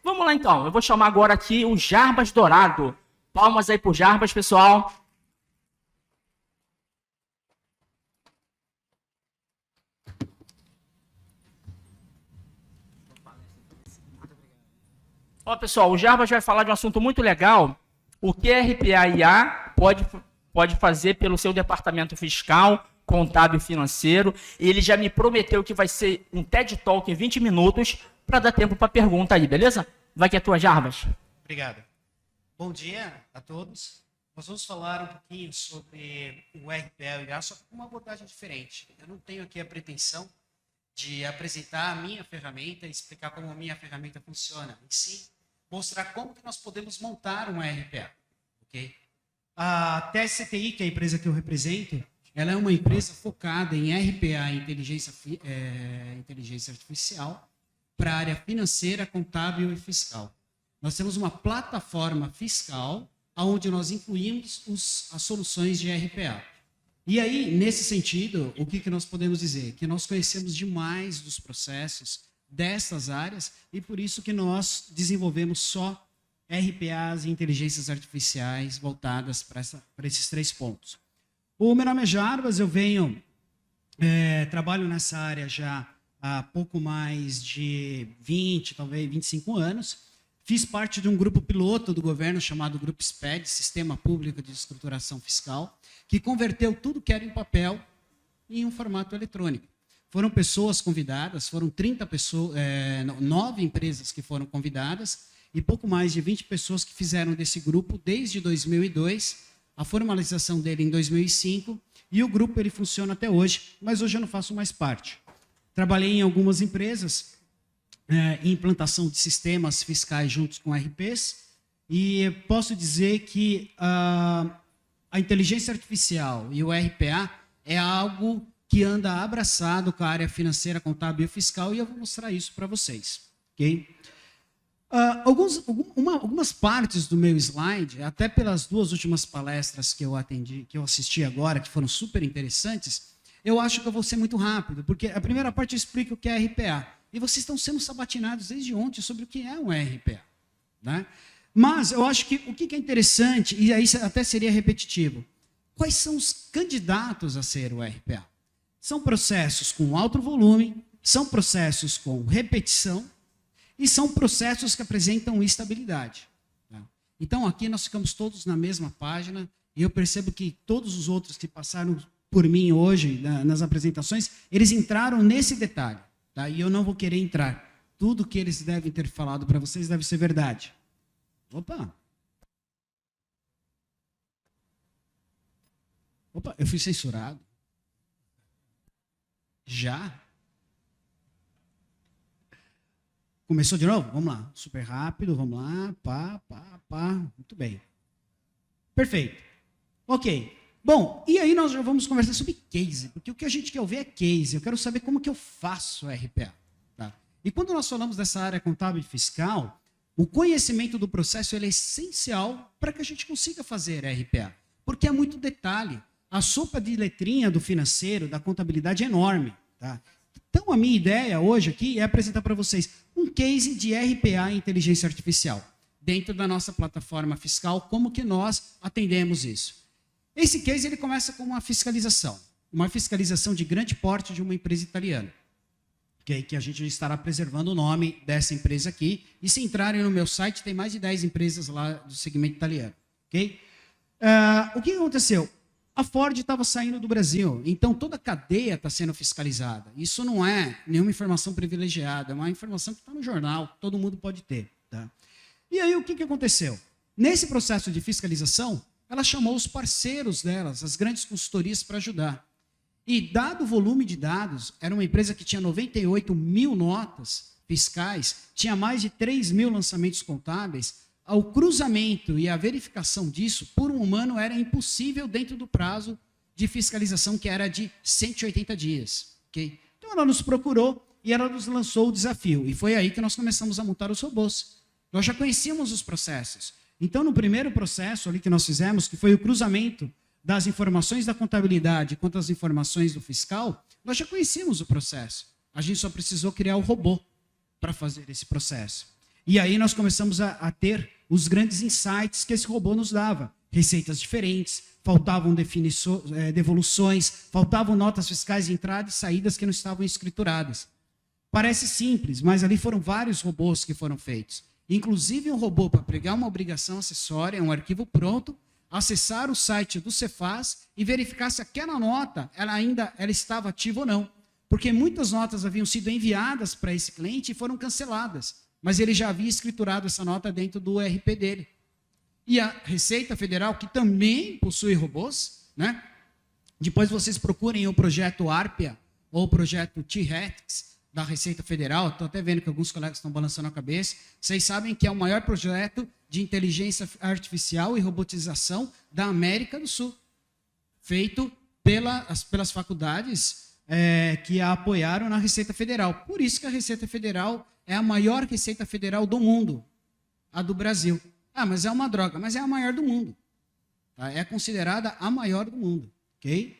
Vamos lá então, eu vou chamar agora aqui o Jarbas Dourado. Palmas aí pro Jarbas, pessoal. Ó, pessoal, o Jarbas vai falar de um assunto muito legal. O que a RPA-IA pode fazer pelo seu departamento fiscal, contábil e financeiro. Ele já me prometeu que vai ser um TED Talk em 20 minutos para dar tempo para pergunta aí, beleza? Vai que é tua, Jarbas. Obrigado. Bom dia a todos. Nós vamos falar um pouquinho sobre o RPA-IA, só com uma abordagem diferente. Eu não tenho aqui a pretensão de apresentar a minha ferramenta e explicar como a minha ferramenta funciona. Em si, mostrar como que nós podemos montar uma RPA. Okay? A TSCTI, que é a empresa que eu represento, ela é uma empresa focada em RPA, inteligência artificial, para a área financeira, contábil e fiscal. Nós temos uma plataforma fiscal onde nós incluímos as soluções de RPA. E aí, nesse sentido, o que nós podemos dizer? Que nós conhecemos demais dos processos dessas áreas e por isso que nós desenvolvemos só RPAs e inteligências artificiais voltadas para esses 3 pontos. O meu nome é Jarbas, eu trabalho nessa área já há pouco mais de 20, talvez 25 anos. Fiz parte de um grupo piloto do governo chamado Grupo SPED, Sistema Público de Estruturação Fiscal, que converteu tudo que era em papel em um formato eletrônico. Foram pessoas convidadas, foram 9 empresas que foram convidadas e pouco mais de 20 pessoas que fizeram desse grupo desde 2002, a formalização dele em 2005, e o grupo ele funciona até hoje, mas hoje eu não faço mais parte. Trabalhei em algumas empresas, em implantação de sistemas fiscais juntos com RPs, e posso dizer que a inteligência artificial e o RPA é algo que anda abraçado com a área financeira, contábil e fiscal, e eu vou mostrar isso para vocês. Okay? Algumas partes do meu slide, até pelas 2 últimas palestras que eu assisti agora, que foram super interessantes, eu acho que eu vou ser muito rápido, porque a primeira parte eu explico o que é RPA. E vocês estão sendo sabatinados desde ontem sobre o que é um RPA. Né? Mas eu acho que o que é interessante, e aí até seria repetitivo, quais são os candidatos a ser o RPA? São processos com alto volume, são processos com repetição e são processos que apresentam estabilidade. Tá? Então aqui nós ficamos todos na mesma página e eu percebo que todos os outros que passaram por mim hoje nas apresentações, eles entraram nesse detalhe. Tá? E eu não vou querer entrar. Tudo que eles devem ter falado para vocês deve ser verdade. Opa, eu fui censurado. Já? Começou de novo? Vamos lá. Super rápido, vamos lá. Pá. Muito bem. Perfeito. Ok. Bom, e aí nós já vamos conversar sobre case, porque o que a gente quer ouvir é case. Eu quero saber como que eu faço RPA. Tá? E quando nós falamos dessa área contábil e fiscal, o conhecimento do processo ele é essencial para que a gente consiga fazer RPA, porque é muito detalhe. A sopa de letrinha do financeiro, da contabilidade é enorme. Tá? Então, a minha ideia hoje aqui é apresentar para vocês um case de RPA e inteligência artificial, dentro da nossa plataforma fiscal, como que nós atendemos isso. Esse case ele começa com uma fiscalização de grande porte de uma empresa italiana, que a gente estará preservando o nome dessa empresa aqui, e se entrarem no meu site, tem mais de 10 empresas lá do segmento italiano. Okay? O que aconteceu? A Ford estava saindo do Brasil, então toda a cadeia está sendo fiscalizada. Isso não é nenhuma informação privilegiada, é uma informação que está no jornal, que todo mundo pode ter. Tá? E aí o que aconteceu? Nesse processo de fiscalização, ela chamou os parceiros delas, as grandes consultorias, para ajudar. E, dado o volume de dados, era uma empresa que tinha 98 mil notas fiscais, tinha mais de 3 mil lançamentos contábeis, o cruzamento e a verificação disso, por um humano, era impossível dentro do prazo de fiscalização, que era de 180 dias. Okay? Então, ela nos procurou e ela nos lançou o desafio. E foi aí que nós começamos a montar os robôs. Nós já conhecíamos os processos. Então, no primeiro processo ali que nós fizemos, que foi o cruzamento das informações da contabilidade quanto às informações do fiscal, nós já conhecíamos o processo. A gente só precisou criar o robô para fazer esse processo. E aí nós começamos a ter os grandes insights que esse robô nos dava. Receitas diferentes, faltavam devoluções, faltavam notas fiscais de entrada e saídas que não estavam escrituradas. Parece simples, mas ali foram vários robôs que foram feitos. Inclusive um robô para pegar uma obrigação acessória, um arquivo pronto, acessar o site do Cefaz e verificar se aquela nota ela estava ativa ou não. Porque muitas notas haviam sido enviadas para esse cliente e foram canceladas. Mas ele já havia escriturado essa nota dentro do ERP dele. E a Receita Federal, que também possui robôs, né? Depois vocês procurem o projeto ARPIA ou o projeto T-REX da Receita Federal. Estou até vendo que alguns colegas estão balançando a cabeça. Vocês sabem que é o maior projeto de inteligência artificial e robotização da América do Sul, feito pelas faculdades que a apoiaram na Receita Federal. Por isso que a Receita Federal é a maior Receita Federal do mundo, a do Brasil. Ah, mas é uma droga, mas é a maior do mundo. Tá? É considerada a maior do mundo. Ok?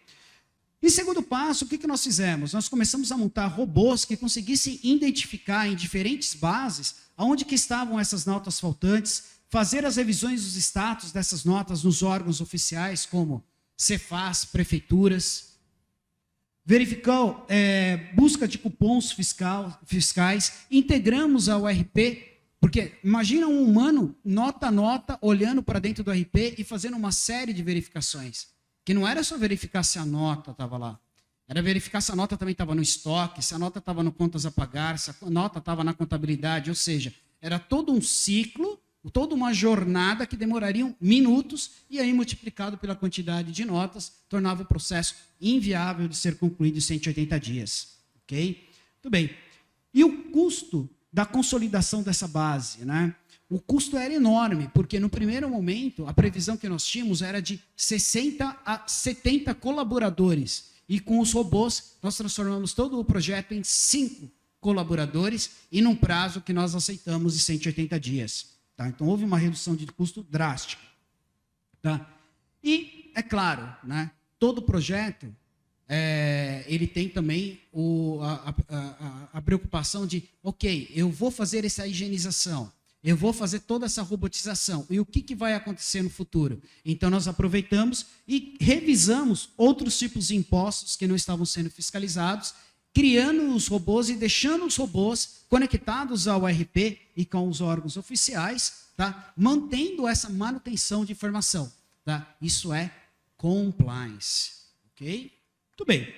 Em segundo passo, o que nós fizemos? Nós começamos a montar robôs que conseguissem identificar em diferentes bases aonde que estavam essas notas faltantes, fazer as revisões dos status dessas notas nos órgãos oficiais, como Cefaz, prefeituras, verificou busca de cupons fiscais, integramos ao RP, porque imagina um humano, nota a nota, olhando para dentro do RP e fazendo uma série de verificações. Que não era só verificar se a nota estava lá, era verificar se a nota também estava no estoque, se a nota estava no contas a pagar, se a nota estava na contabilidade, ou seja, era todo um ciclo, toda uma jornada que demorariam minutos e aí multiplicado pela quantidade de notas, tornava o processo inviável de ser concluído em 180 dias. Ok? Muito bem. E o custo da consolidação dessa base, né? O custo era enorme, porque no primeiro momento, a previsão que nós tínhamos era de 60 a 70 colaboradores. E com os robôs, nós transformamos todo o projeto em 5 colaboradores e num prazo que nós aceitamos de 180 dias. Tá? Então, houve uma redução de custo drástica. Tá? E, é claro, né, todo projeto, ele tem também a preocupação de, ok, eu vou fazer essa higienização, eu vou fazer toda essa robotização. E o que vai acontecer no futuro? Então, nós aproveitamos e revisamos outros tipos de impostos que não estavam sendo fiscalizados, criando os robôs e deixando os robôs conectados ao RP e com os órgãos oficiais, tá? Mantendo essa manutenção de informação. Tá? Isso é compliance. Ok? Muito bem.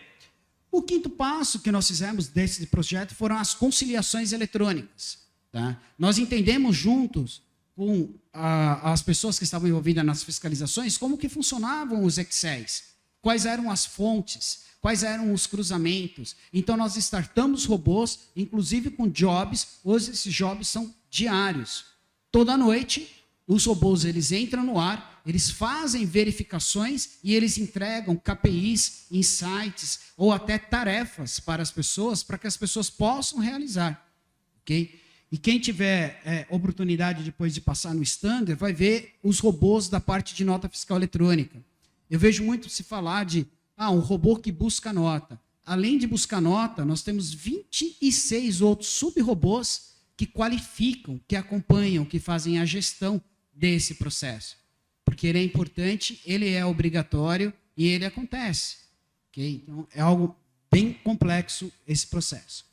O quinto passo que nós fizemos desse projeto foram as conciliações eletrônicas. Tá? Nós entendemos juntos com as pessoas que estavam envolvidas nas fiscalizações como que funcionavam os Excels, quais eram as fontes, quais eram os cruzamentos. Então, nós startamos robôs, inclusive com jobs. Hoje, esses jobs são diários. Toda noite, os robôs eles entram no ar, eles fazem verificações e eles entregam KPIs, insights ou até tarefas para as pessoas, para que as pessoas possam realizar. Ok? E quem tiver oportunidade depois de passar no standard, vai ver os robôs da parte de nota fiscal eletrônica. Eu vejo muito se falar de um robô que busca nota. Além de buscar nota, nós temos 26 outros sub-robôs que qualificam, que acompanham, que fazem a gestão desse processo. Porque ele é importante, ele é obrigatório e ele acontece. Okay? Então, é algo bem complexo esse processo.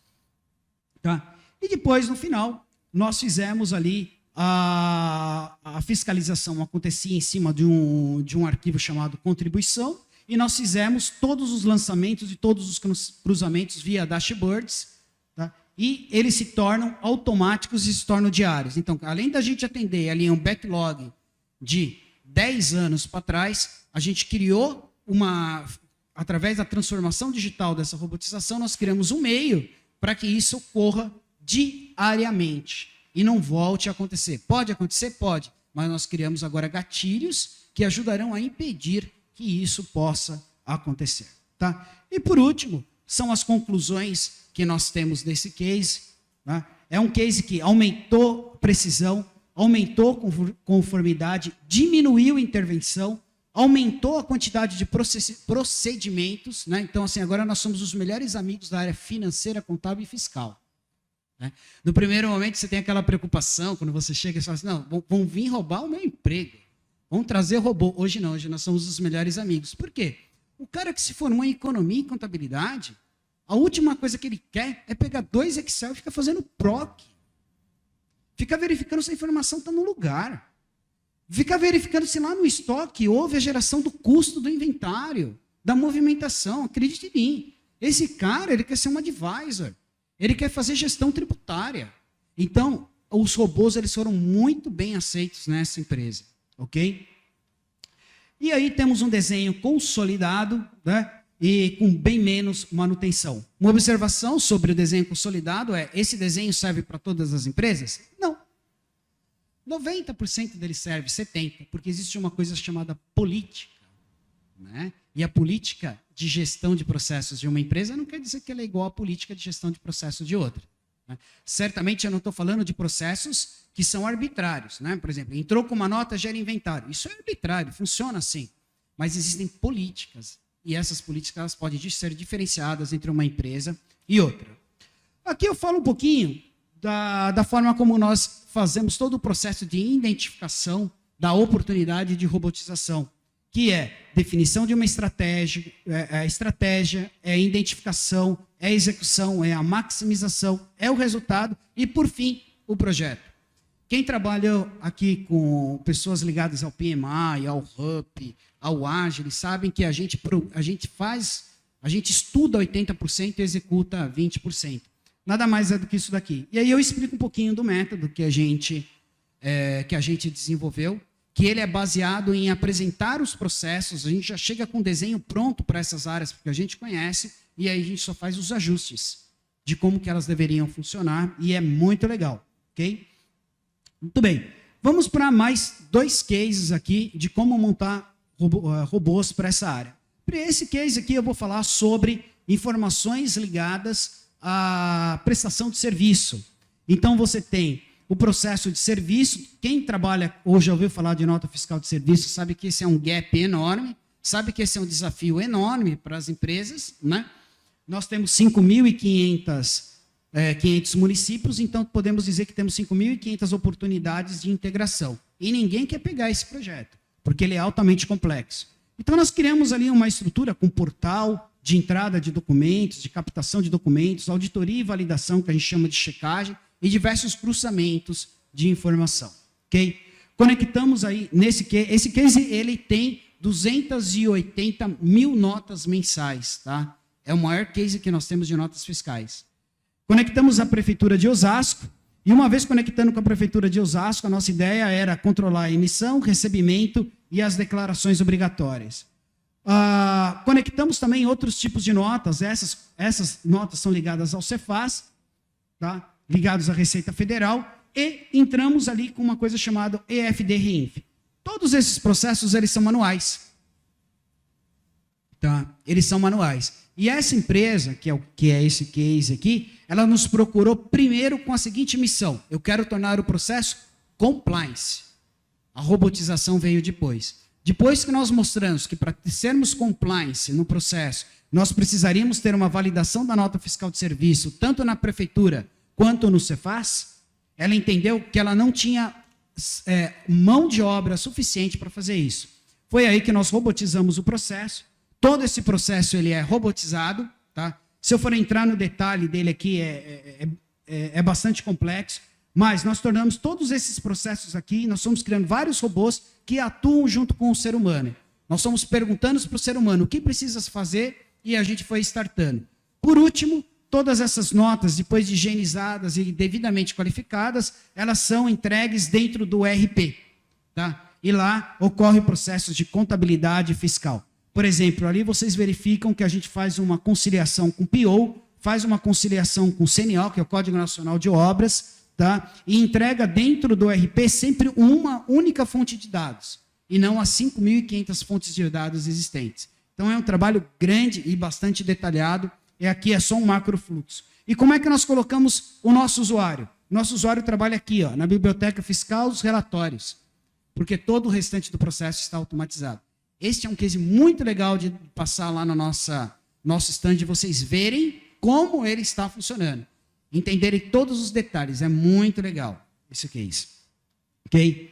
Tá? E depois, no final, nós fizemos ali a fiscalização acontecia em cima de um arquivo chamado contribuição, e nós fizemos todos os lançamentos e todos os cruzamentos via dashboards, tá? E eles se tornam automáticos e se tornam diários. Então, além da gente atender ali um backlog de 10 anos para trás, a gente criou através da transformação digital dessa robotização, nós criamos um meio para que isso ocorra diariamente e não volte a acontecer. Pode acontecer? Pode, mas nós criamos agora gatilhos que ajudarão a impedir que isso possa acontecer. Tá? E por último, são as conclusões que nós temos desse case. Tá? É um case que aumentou precisão, aumentou conformidade, diminuiu intervenção, aumentou a quantidade de procedimentos. Né? Então, assim, agora nós somos os melhores amigos da área financeira, contábil e fiscal. né? No primeiro momento, você tem aquela preocupação, quando você chega e fala assim, não, vão vir roubar o meu emprego. Vão trazer robô. Hoje não, hoje nós somos os melhores amigos. Por quê? O cara que se formou em economia e contabilidade, a última coisa que ele quer é pegar 2 Excel e ficar fazendo PROC. Ficar verificando se a informação está no lugar. Ficar verificando se lá no estoque houve a geração do custo do inventário, da movimentação. Acredite em mim. Esse cara, ele quer ser um advisor. Ele quer fazer gestão tributária. Então, os robôs eles foram muito bem aceitos nessa empresa. Ok? E aí temos um desenho consolidado, né? E com bem menos manutenção. Uma observação sobre o desenho consolidado é, esse desenho serve para todas as empresas? Não. 90% dele serve, 70%, porque existe uma coisa chamada política, né? E a política de gestão de processos de uma empresa não quer dizer que ela é igual à política de gestão de processos de outra, né? Certamente eu não estou falando de processos que são arbitrários, né? Por exemplo, entrou com uma nota, gera inventário. Isso é arbitrário, funciona assim. Mas existem políticas, e essas políticas elas podem ser diferenciadas entre uma empresa e outra. Aqui eu falo um pouquinho da forma como nós fazemos todo o processo de identificação da oportunidade de robotização, que é definição de uma estratégia, é identificação, é execução, é a maximização, é o resultado e, por fim, o projeto. Quem trabalha aqui com pessoas ligadas ao PMI, ao RUP, ao Agile, sabem que a gente estuda 80% e executa 20%. Nada mais é do que isso daqui. E aí eu explico um pouquinho do método que a gente desenvolveu, que ele é baseado em apresentar os processos, a gente já chega com um desenho pronto para essas áreas, porque a gente conhece, e aí a gente só faz os ajustes de como que elas deveriam funcionar, e é muito legal, ok? Muito bem. Vamos para mais 2 cases aqui de como montar robôs para essa área. Para esse case aqui eu vou falar sobre informações ligadas à prestação de serviço. Então você tem o processo de serviço. Quem trabalha ou já ouviu falar de nota fiscal de serviço sabe que esse é um gap enorme, sabe que esse é um desafio enorme para as empresas, né? Nós temos 5.500 municípios, então podemos dizer que temos 5.500 oportunidades de integração. E ninguém quer pegar esse projeto, porque ele é altamente complexo. Então nós criamos ali uma estrutura com portal de entrada de documentos, de captação de documentos, auditoria e validação, que a gente chama de checagem, e diversos cruzamentos de informação. Ok? Conectamos aí, esse case ele tem 280 mil notas mensais. Tá? É o maior case que nós temos de notas fiscais. Conectamos a Prefeitura de Osasco, e uma vez conectando com a Prefeitura de Osasco, a nossa ideia era controlar a emissão, recebimento e as declarações obrigatórias. Conectamos também outros tipos de notas, essas notas são ligadas ao Cefaz, tá? Ligados à Receita Federal, e entramos ali com uma coisa chamada EFD-RINF. Todos esses processos eles são manuais. Tá? Eles são manuais. E essa empresa, que é esse case aqui, ela nos procurou primeiro com a seguinte missão: eu quero tornar o processo compliance. A robotização veio depois. Depois que nós mostramos que para sermos compliance no processo, nós precisaríamos ter uma validação da nota fiscal de serviço, tanto na prefeitura quanto no Cefaz, ela entendeu que ela não tinha mão de obra suficiente para fazer isso. Foi aí que nós robotizamos o processo. Todo esse processo ele é robotizado. Tá? Se eu for entrar no detalhe dele aqui, é bastante complexo. Mas nós tornamos todos esses processos aqui, nós estamos criando vários robôs que atuam junto com o ser humano. Nós estamos perguntando para o ser humano o que precisa fazer e a gente foi startando. Por último, todas essas notas, depois de higienizadas e devidamente qualificadas, elas são entregues dentro do RP. Tá? E lá ocorre o processo de contabilidade fiscal. Por exemplo, ali vocês verificam que a gente faz uma conciliação com PO, faz uma conciliação com CNO, que é o Código Nacional de Obras, tá? E entrega dentro do RP sempre uma única fonte de dados, e não as 5.500 fontes de dados existentes. Então é um trabalho grande e bastante detalhado, e aqui é só um macrofluxo. E como é que nós colocamos o nosso usuário? Nosso usuário trabalha aqui, ó, na biblioteca fiscal dos relatórios, porque todo o restante do processo está automatizado. Este é um case muito legal de passar lá no nosso stand e vocês verem como ele está funcionando. entenderem todos os detalhes. É muito legal esse case. Ok?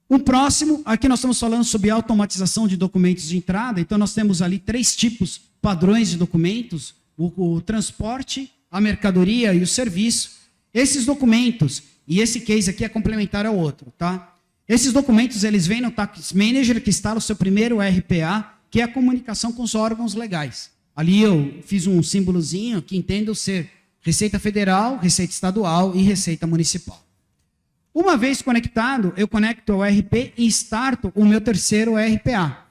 O próximo, aqui nós estamos falando sobre automatização de documentos de entrada. Então, nós temos ali 3 tipos padrões de documentos: o transporte, a mercadoria e o serviço. Esses documentos, e esse case aqui é complementar ao outro, tá? Esses documentos, eles vêm no Tax Manager, que instala o seu primeiro RPA, que é a comunicação com os órgãos legais. Ali eu fiz um símbolozinho que entendo ser Receita Federal, Receita Estadual e Receita Municipal. Uma vez conectado, eu conecto ao RP e starto o meu terceiro RPA.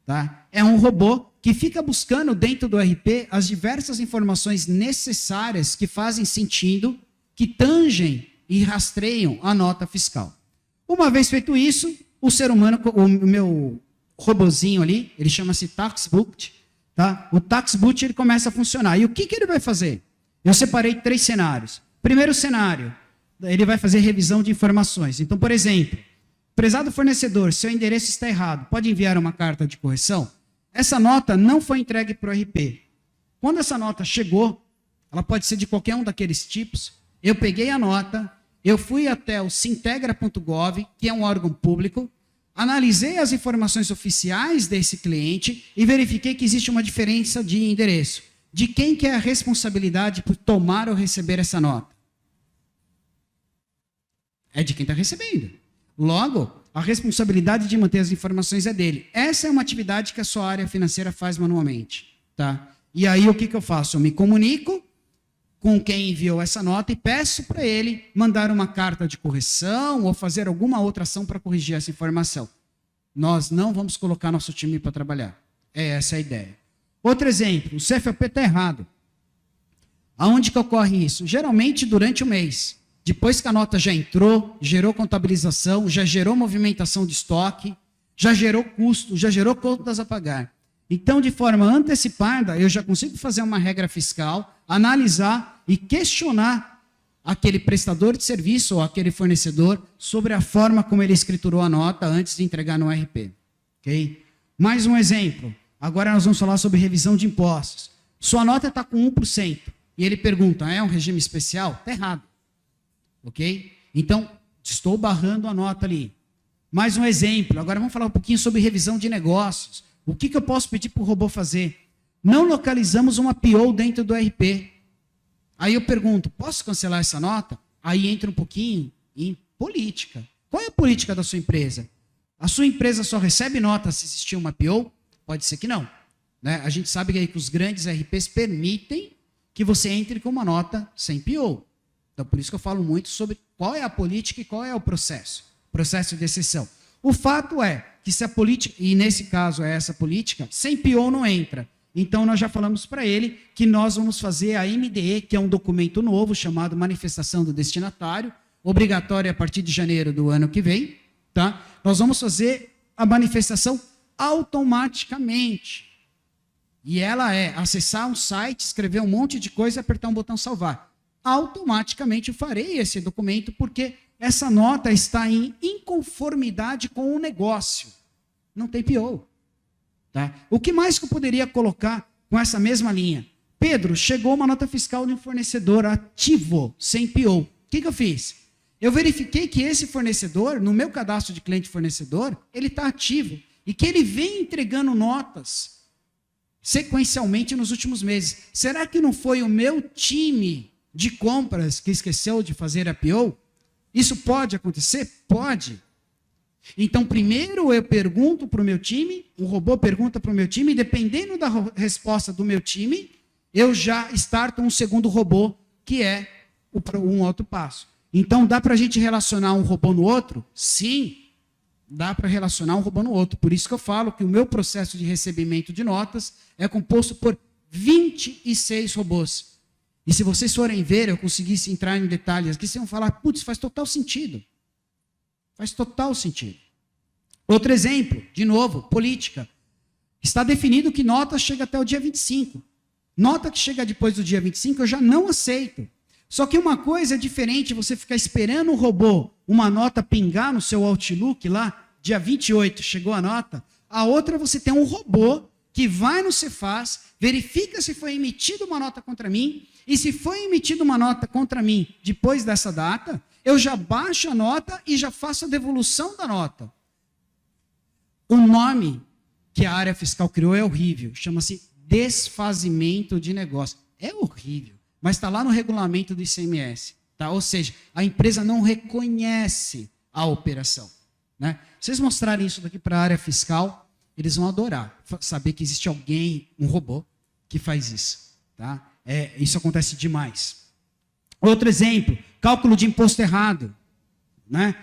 Tá? É um robô que fica buscando dentro do RP as diversas informações necessárias que fazem sentido, que tangem e rastreiam a nota fiscal. Uma vez feito isso, o ser humano, o meu robozinho ali, ele chama-se TaxBoot, tá? O TaxBoot ele começa a funcionar. E o que ele vai fazer? Eu separei 3 cenários. Primeiro cenário, ele vai fazer revisão de informações. Então, por exemplo, prezado fornecedor, seu endereço está errado, pode enviar uma carta de correção? Essa nota não foi entregue para o RP. Quando essa nota chegou, ela pode ser de qualquer um daqueles tipos, eu peguei a nota, eu fui até o sintegra.gov, que é um órgão público, analisei as informações oficiais desse cliente e verifiquei que existe uma diferença de endereço. De quem que é a responsabilidade por tomar ou receber essa nota? É de quem está recebendo. Logo, a responsabilidade de manter as informações é dele. Essa é uma atividade que a sua área financeira faz manualmente. Tá? E aí o que eu faço? Eu me comunico com quem enviou essa nota e peço para ele mandar uma carta de correção ou fazer alguma outra ação para corrigir essa informação. Nós não vamos colocar nosso time para trabalhar. É essa a ideia. Outro exemplo, o CFOP está errado. Aonde que ocorre isso? Geralmente durante o mês. Depois que a nota já entrou, gerou contabilização, já gerou movimentação de estoque, já gerou custo, já gerou contas a pagar. Então, de forma antecipada, eu já consigo fazer uma regra fiscal, analisar e questionar aquele prestador de serviço ou aquele fornecedor sobre a forma como ele escriturou a nota antes de entregar no RP. Okay? Mais um exemplo. Agora nós vamos falar sobre revisão de impostos. Sua nota está com 1%. E ele pergunta, é um regime especial? Está errado. Ok? Então, estou barrando a nota ali. Mais um exemplo. Agora vamos falar um pouquinho sobre revisão de negócios. O que eu posso pedir para o robô fazer? Não localizamos uma PO dentro do RP. Aí eu pergunto, posso cancelar essa nota? Aí entra um pouquinho em política. Qual é a política da sua empresa? A sua empresa só recebe nota se existir uma PO? Pode ser que não. Né? A gente sabe que os grandes RPs permitem que você entre com uma nota sem PO. Então, por isso que eu falo muito sobre qual é a política e qual é o processo de exceção. O fato é que se a política, e nesse caso é essa política, sem PO não entra. Então, nós já falamos para ele que nós vamos fazer a MDE, que é um documento novo chamado Manifestação do Destinatário, obrigatório a partir de janeiro do ano que vem. Tá? Nós vamos fazer a manifestação automaticamente. E ela é acessar um site, escrever um monte de coisa e apertar um botão salvar. Automaticamente eu farei esse documento porque essa nota está em inconformidade com o negócio. Não tem PO. Tá? O que mais que eu poderia colocar com essa mesma linha? Pedro, chegou uma nota fiscal de um fornecedor ativo, sem PO. O que eu fiz? Eu verifiquei que esse fornecedor, no meu cadastro de cliente fornecedor, ele está ativo. E que ele vem entregando notas sequencialmente nos últimos meses. Será que não foi o meu time de compras que esqueceu de fazer a PO? Isso pode acontecer? Pode. Então, primeiro eu pergunto para o meu time, o robô pergunta para o meu time, e dependendo da resposta do meu time, eu já starto um segundo robô, que é um outro passo. Então, dá para a gente relacionar um robô no outro? Sim, dá para relacionar um robô no outro. Por isso que eu falo que o meu processo de recebimento de notas é composto por 26 robôs. E se vocês forem ver, eu conseguisse entrar em detalhes aqui, vocês vão falar, putz, faz total sentido. Faz total sentido. Outro exemplo, de novo, política. Está definido que nota chega até o dia 25. Nota que chega depois do dia 25, eu já não aceito. Só que uma coisa é diferente você ficar esperando o robô, uma nota pingar no seu Outlook lá, dia 28 chegou a nota. A outra você tem um robô que vai no Cefaz, verifica se foi emitida uma nota contra mim, e se foi emitida uma nota contra mim depois dessa data, eu já baixo a nota e já faço a devolução da nota. O nome que a área fiscal criou é horrível, chama-se desfazimento de negócio. É horrível, mas está lá no regulamento do ICMS. Tá? Ou seja, a empresa não reconhece a operação. Né? Se vocês mostrarem isso daqui para a área fiscal, eles vão adorar saber que existe alguém, um robô, que faz isso. Tá? Isso acontece demais. Outro exemplo, cálculo de imposto errado. Né?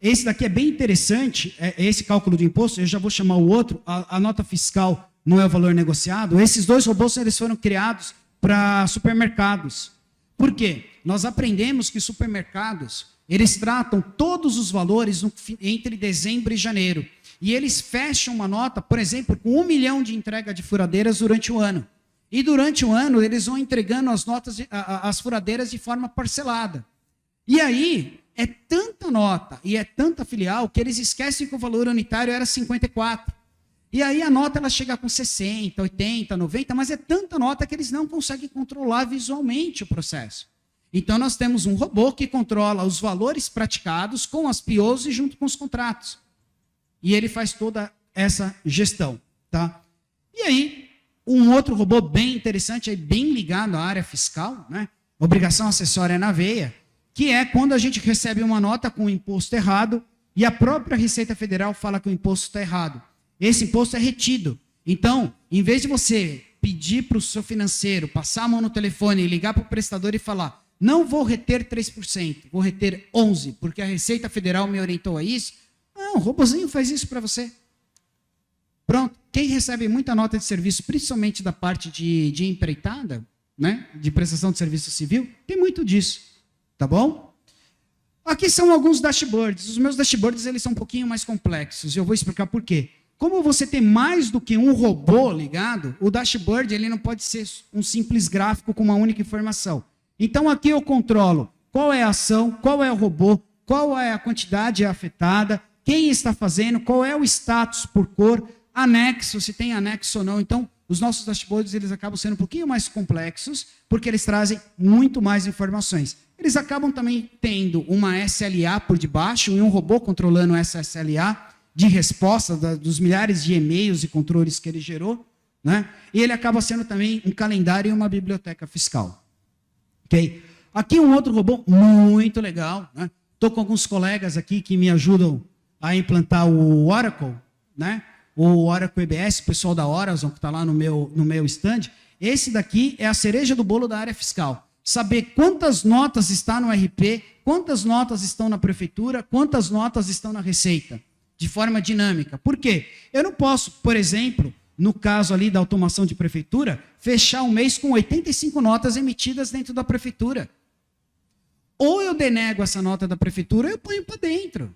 Esse daqui é bem interessante, esse cálculo de imposto, eu já vou chamar o outro, a nota fiscal não é o valor negociado. Esses dois robôs eles foram criados para supermercados. Por quê? Nós aprendemos que supermercados, eles tratam todos os valores entre dezembro e janeiro. E eles fecham uma nota, por exemplo, com 1 milhão de entrega de furadeiras durante o ano. E durante o ano, eles vão entregando as furadeiras de forma parcelada. E aí, é tanta nota e é tanta filial que eles esquecem que o valor unitário era 54. E aí a nota ela chega com 60, 80, 90, mas é tanta nota que eles não conseguem controlar visualmente o processo. Então nós temos um robô que controla os valores praticados com as POs e junto com os contratos. E ele faz toda essa gestão. Tá? E aí, um outro robô bem interessante, bem ligado à área fiscal, né? Obrigação acessória na veia, que é quando a gente recebe uma nota com o imposto errado e a própria Receita Federal fala que o imposto está errado. Esse imposto é retido. Então, em vez de você pedir para o seu financeiro, passar a mão no telefone e ligar para o prestador e falar, não vou reter 3%, vou reter 11%, porque a Receita Federal me orientou a isso. Não, o robozinho faz isso para você. Pronto. Quem recebe muita nota de serviço, principalmente da parte de empreitada, né, de prestação de serviço civil, tem muito disso. Tá bom? Aqui são alguns dashboards. Os meus dashboards eles são um pouquinho mais complexos. Eu vou explicar por quê. Como você tem mais do que um robô ligado, o dashboard ele não pode ser um simples gráfico com uma única informação. Então aqui eu controlo qual é a ação, qual é o robô, qual é a quantidade afetada, quem está fazendo, qual é o status por cor, anexo, se tem anexo ou não. Então os nossos dashboards eles acabam sendo um pouquinho mais complexos, porque eles trazem muito mais informações. Eles acabam também tendo uma SLA por debaixo e um robô controlando essa SLA de resposta dos milhares de e-mails e controles que ele gerou, né? E ele acaba sendo também um calendário e uma biblioteca fiscal. Okay? Aqui um outro robô muito legal. Estou com alguns colegas aqui que me ajudam a implantar o Oracle, né? O Oracle EBS, o pessoal da Horizon, que está lá no meu stand. Esse daqui é a cereja do bolo da área fiscal. Saber quantas notas está no RP, quantas notas estão na prefeitura, quantas notas estão na Receita, de forma dinâmica. Por quê? Eu não posso, por exemplo, no caso ali da automação de prefeitura, fechar um mês com 85 notas emitidas dentro da prefeitura. Ou eu denego essa nota da prefeitura, ou eu ponho para dentro.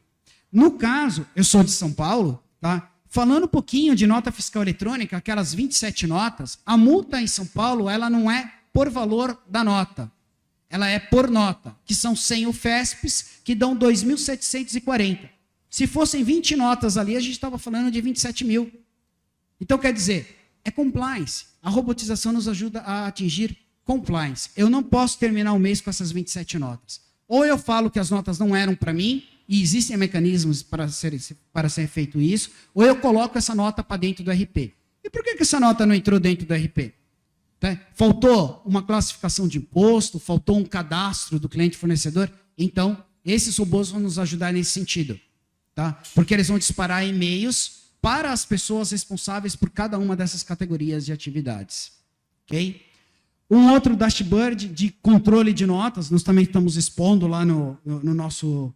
No caso, eu sou de São Paulo, tá? Falando um pouquinho de nota fiscal eletrônica, aquelas 27 notas, a multa em São Paulo, ela não é por valor da nota. Ela é por nota, que são 100 UFESPs, que dão 2.740. Se fossem 20 notas ali, a gente estava falando de 27 mil. Então, quer dizer, é compliance. A robotização nos ajuda a atingir compliance. Eu não posso terminar o mês com essas 27 notas. Ou eu falo que as notas não eram para mim, e existem mecanismos para ser feito isso, ou eu coloco essa nota para dentro do RP. E por que essa nota não entrou dentro do RP? Faltou uma classificação de imposto, faltou um cadastro do cliente fornecedor. Então, esses robôs vão nos ajudar nesse sentido. Tá? Porque eles vão disparar e-mails para as pessoas responsáveis por cada uma dessas categorias de atividades. Okay? Um outro dashboard de controle de notas, nós também estamos expondo lá no nosso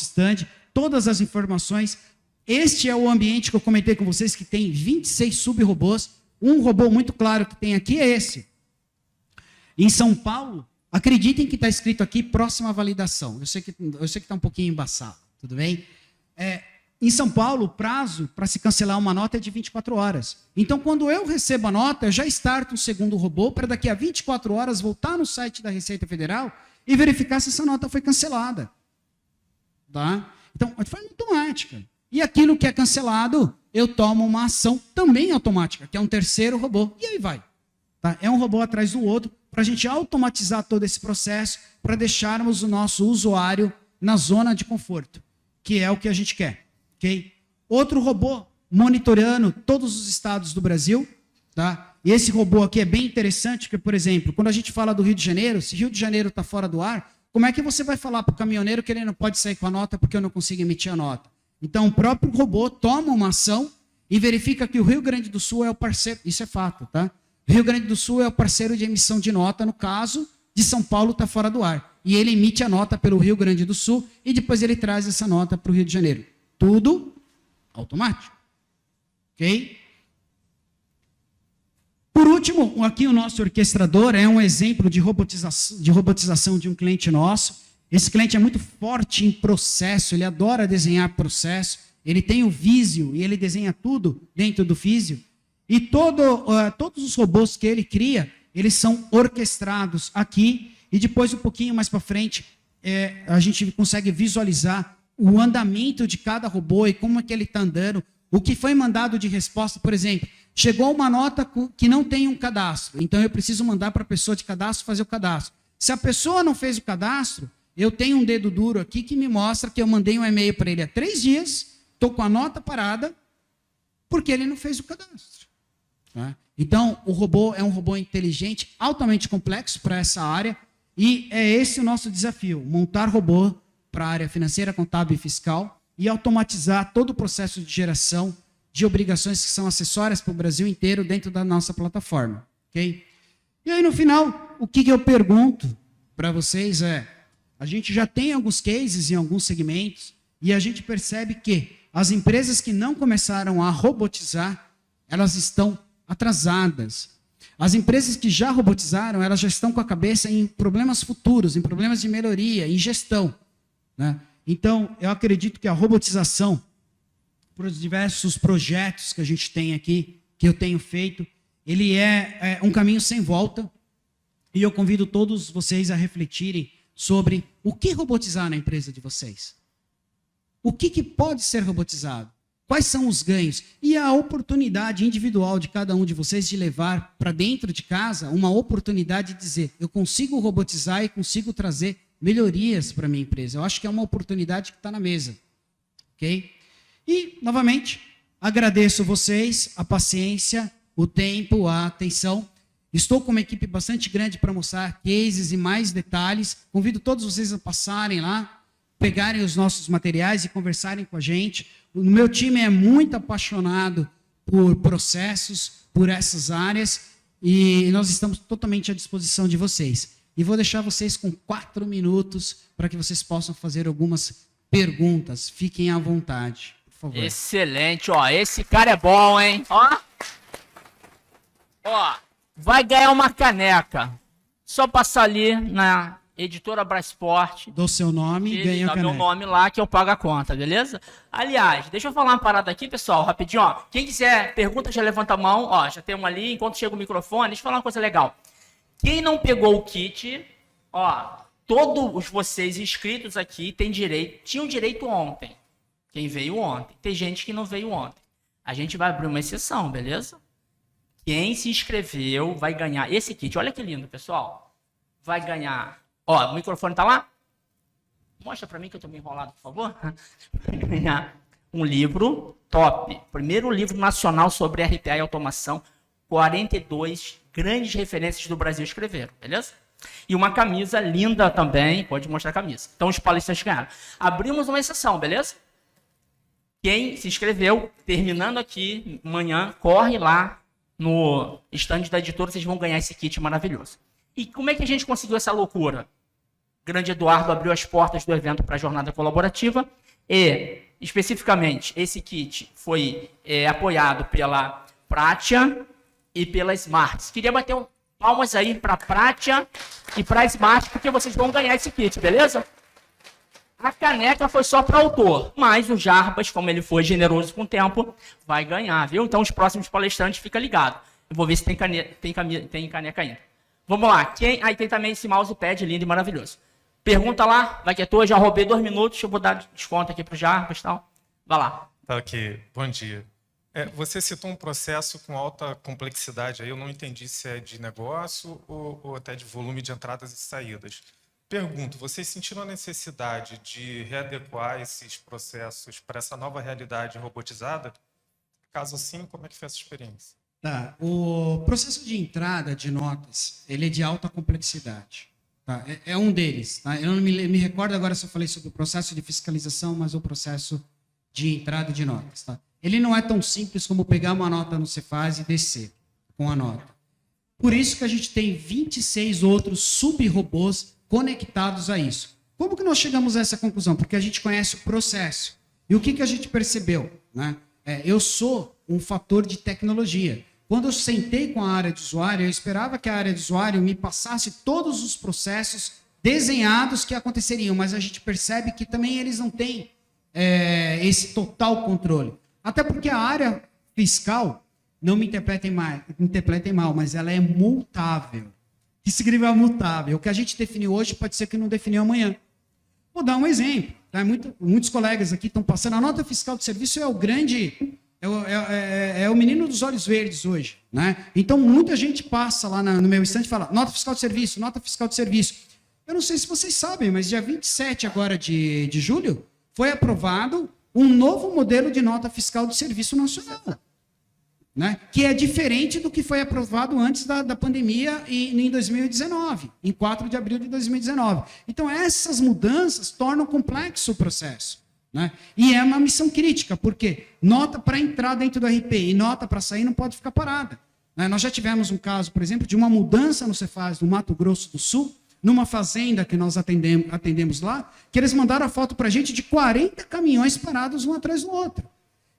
stand, todas as informações. Este é o ambiente que eu comentei com vocês, que tem 26 sub-robôs. Um robô muito claro que tem aqui é esse. Em São Paulo, acreditem que está escrito aqui próxima validação. Eu sei que está um pouquinho embaçado, tudo bem? Em São Paulo, o prazo para se cancelar uma nota é de 24 horas. Então, quando eu recebo a nota, eu já starto um segundo robô para daqui a 24 horas voltar no site da Receita Federal e verificar se essa nota foi cancelada. Tá? Então, de forma automática. E aquilo que é cancelado, eu tomo uma ação também automática, que é um terceiro robô, e aí vai. Tá? É um robô atrás do outro, para a gente automatizar todo esse processo, para deixarmos o nosso usuário na zona de conforto, que é o que a gente quer. Okay? Outro robô monitorando todos os estados do Brasil. Tá? E esse robô aqui é bem interessante, porque, por exemplo, quando a gente fala do Rio de Janeiro, se Rio de Janeiro está fora do ar, como é que você vai falar para o caminhoneiro que ele não pode sair com a nota porque eu não consigo emitir a nota? Então, o próprio robô toma uma ação e verifica que o Rio Grande do Sul é o parceiro. Isso é fato, tá? O Rio Grande do Sul é o parceiro de emissão de nota, no caso de São Paulo está fora do ar. E ele emite a nota pelo Rio Grande do Sul e depois ele traz essa nota para o Rio de Janeiro. Tudo automático. Ok? Por último, aqui o nosso orquestrador é um exemplo de robotização de um cliente nosso. Esse cliente é muito forte em processo, ele adora desenhar processo, ele tem o Visio e ele desenha tudo dentro do Visio. E todos os robôs que ele cria, eles são orquestrados aqui, e depois, um pouquinho mais para frente, a gente consegue visualizar o andamento de cada robô e como é que ele está andando, o que foi mandado de resposta. Por exemplo, chegou uma nota que não tem um cadastro, então eu preciso mandar para a pessoa de cadastro fazer o cadastro. Se a pessoa não fez o cadastro, eu tenho um dedo duro aqui que me mostra que eu mandei um e-mail para ele há 3 dias, estou com a nota parada, porque ele não fez o cadastro. Tá? Então, o robô é um robô inteligente, altamente complexo para essa área, e é esse o nosso desafio, montar robô para a área financeira, contábil e fiscal, e automatizar todo o processo de geração de obrigações que são acessórias para o Brasil inteiro dentro da nossa plataforma. Okay? E aí, no final, o que eu pergunto para vocês é, a gente já tem alguns cases em alguns segmentos, e a gente percebe que as empresas que não começaram a robotizar, elas estão atrasadas. As empresas que já robotizaram, elas já estão com a cabeça em problemas futuros, em problemas de melhoria, em gestão. Né? Então, eu acredito que a robotização, para os diversos projetos que a gente tem aqui, que eu tenho feito, ele é um caminho sem volta, e eu convido todos vocês a refletirem sobre o que robotizar na empresa de vocês. O que pode ser robotizado? Quais são os ganhos? E a oportunidade individual de cada um de vocês de levar para dentro de casa uma oportunidade de dizer, eu consigo robotizar e consigo trazer melhorias para a minha empresa. Eu acho que é uma oportunidade que está na mesa. Ok? E, novamente, agradeço vocês, a paciência, o tempo, a atenção. Estou com uma equipe bastante grande para mostrar cases e mais detalhes. Convido todos vocês a passarem lá, pegarem os nossos materiais e conversarem com a gente. O meu time é muito apaixonado por processos, por essas áreas, e nós estamos totalmente à disposição de vocês. E vou deixar vocês com 4 minutos para que vocês possam fazer algumas perguntas. Fiquem à vontade, por favor. Excelente, ó. Esse cara é bom, hein? Ó, vai ganhar uma caneca. Só passar ali na Editora Brasport. Dou seu nome e ganha a caneca. Meu nome lá que eu pago a conta, beleza? Aliás, deixa eu falar uma parada aqui, pessoal, rapidinho, ó. Quem quiser pergunta, já levanta a mão, ó, já tem uma ali, enquanto chega o microfone, deixa eu falar uma coisa legal. Quem não pegou o kit, ó, todos vocês inscritos aqui tinham direito ontem. Quem veio ontem. Tem gente que não veio ontem. A gente vai abrir uma exceção, beleza? Quem se inscreveu vai ganhar esse kit. Olha que lindo, pessoal. Vai ganhar. Ó, o microfone tá lá? Mostra pra mim que eu tô meio enrolado, por favor. Vai ganhar um livro top. Primeiro livro nacional sobre RPA e automação. 42 grandes referências do Brasil escreveram, beleza? E uma camisa linda também. Pode mostrar a camisa. Então os palestrantes ganharam. Abrimos uma exceção, beleza? Quem se inscreveu, terminando aqui, amanhã, corre lá no stand da editora, vocês vão ganhar esse kit maravilhoso. E como é que a gente conseguiu essa loucura? O grande Eduardo abriu as portas do evento para a jornada colaborativa e, especificamente, esse kit foi apoiado pela Pratia e pela Smart. Queria bater palmas aí para a Pratia e para a Smart, porque vocês vão ganhar esse kit, beleza? A caneca foi só para o autor, mas o Jarbas, como ele foi generoso com o tempo, vai ganhar, viu? Então, os próximos palestrantes, fica ligado. Eu vou ver se tem caneca ainda. Vamos lá. Aí tem também esse mousepad lindo e maravilhoso. Pergunta lá, vai que é tua, já roubei 2 minutos, eu vou dar desconto aqui pro Jarbas e tal. Vai lá. Tá ok, bom dia. Você citou um processo com alta complexidade, aí eu não entendi se é de negócio ou até de volume de entradas e saídas. Pergunto, vocês sentiram a necessidade de readequar esses processos para essa nova realidade robotizada? Caso sim, como é que foi essa experiência? Tá. O processo de entrada de notas, ele é de alta complexidade. Tá? É um deles. Tá? Eu não me recordo agora se eu falei sobre o processo de fiscalização, mas o processo de entrada de notas. Tá? Ele não é tão simples como pegar uma nota no Cefaz e descer com a nota. Por isso que a gente tem 26 outros sub-robôs conectados a isso. Como que nós chegamos a essa conclusão? Porque a gente conhece o processo. E o que a gente percebeu? Né? Eu sou um fator de tecnologia. Quando eu sentei com a área de usuário, eu esperava que a área de usuário me passasse todos os processos desenhados que aconteceriam, mas a gente percebe que também eles não têm esse total controle. Até porque a área fiscal, não me interpretem mal, mas ela é multável. O que significa multável? O que a gente definiu hoje pode ser que não definiu amanhã. Vou dar um exemplo. Tá? Muitos colegas aqui estão passando. A nota fiscal de serviço é o grande... É o menino dos olhos verdes hoje. Né? Então, muita gente passa lá no meu estande e fala nota fiscal de serviço, nota fiscal de serviço. Eu não sei se vocês sabem, mas dia 27 agora de julho foi aprovado um novo modelo de nota fiscal de serviço nacional. Né? Que é diferente do que foi aprovado antes da pandemia em 2019, em 4 de abril de 2019. Então, essas mudanças tornam complexo o processo. Né? E é uma missão crítica, porque nota para entrar dentro do RP e nota para sair não pode ficar parada. Né? Nós já tivemos um caso, por exemplo, de uma mudança no Cefaz do Mato Grosso do Sul, numa fazenda que nós atendemos lá, que eles mandaram a foto para a gente de 40 caminhões parados um atrás do outro.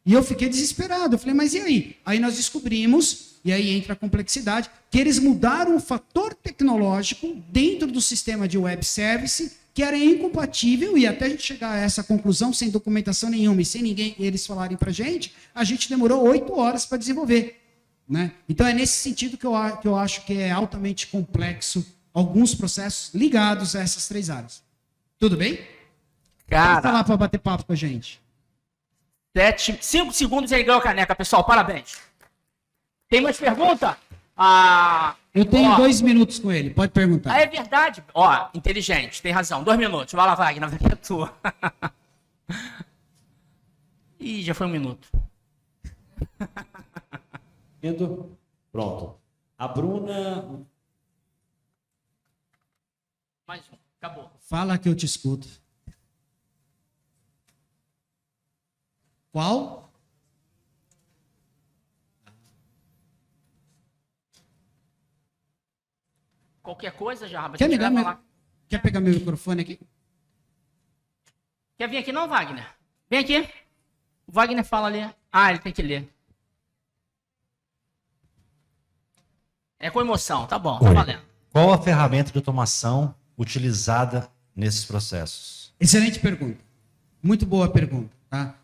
E eu fiquei desesperado. Eu falei, mas e aí? Aí nós descobrimos, e aí entra a complexidade, que eles mudaram um fator tecnológico dentro do sistema de web service que era incompatível, e até a gente chegar a essa conclusão, sem documentação nenhuma e sem ninguém eles falarem para a gente demorou 8 horas para desenvolver. Né? Então é nesse sentido que eu acho que é altamente complexo alguns processos ligados a essas 3 áreas. Tudo bem? Cara, pode falar para bater papo com a gente. 5 segundos e aí ganhou a caneca, pessoal. Parabéns. Tem mais pergunta? Eu tenho 2 minutos com ele, pode perguntar. É verdade. Ó, inteligente, tem razão. 2 minutos. Vai lá, Wagner, é tua. Ih, já foi 1 minuto. Pronto. A Bruna... Mais um, acabou. Fala que eu te escuto. Qual? Qualquer coisa, já. Quer pegar meu microfone aqui? Quer vir aqui não, Wagner? Vem aqui. O Wagner fala ali. Ah, ele tem que ler. É com emoção, tá bom, tá valendo. Qual a ferramenta de automação utilizada nesses processos? Excelente pergunta. Muito boa pergunta. Tá?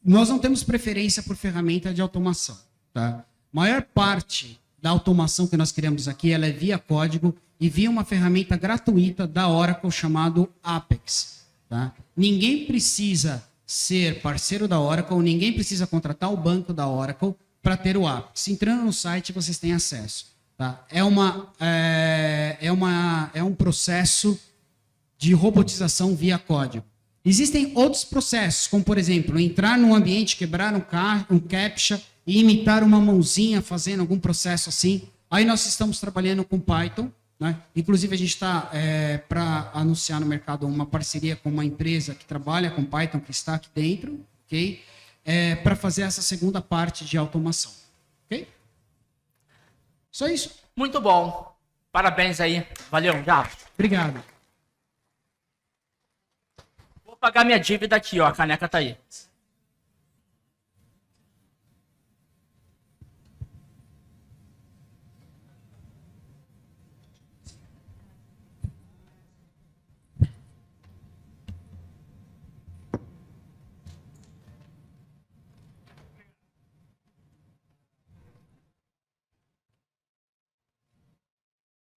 Nós não temos preferência por ferramenta de automação. Tá? Maior parte da automação que nós criamos aqui, ela é via código e via uma ferramenta gratuita da Oracle chamado Apex. Tá? Ninguém precisa ser parceiro da Oracle, ninguém precisa contratar o banco da Oracle para ter o Apex. Entrando no site, vocês têm acesso. Tá? É um processo de robotização via código. Existem outros processos, como, por exemplo, entrar num ambiente, quebrar um CAPTCHA e imitar uma mãozinha fazendo algum processo assim. Aí nós estamos trabalhando com Python. Né? Inclusive, a gente está para anunciar no mercado uma parceria com uma empresa que trabalha com Python, que está aqui dentro, okay? Para fazer essa segunda parte de automação. Ok? Só isso. Muito bom. Parabéns aí. Valeu, já. Obrigado. Vou pagar minha dívida aqui, ó. A caneca tá aí.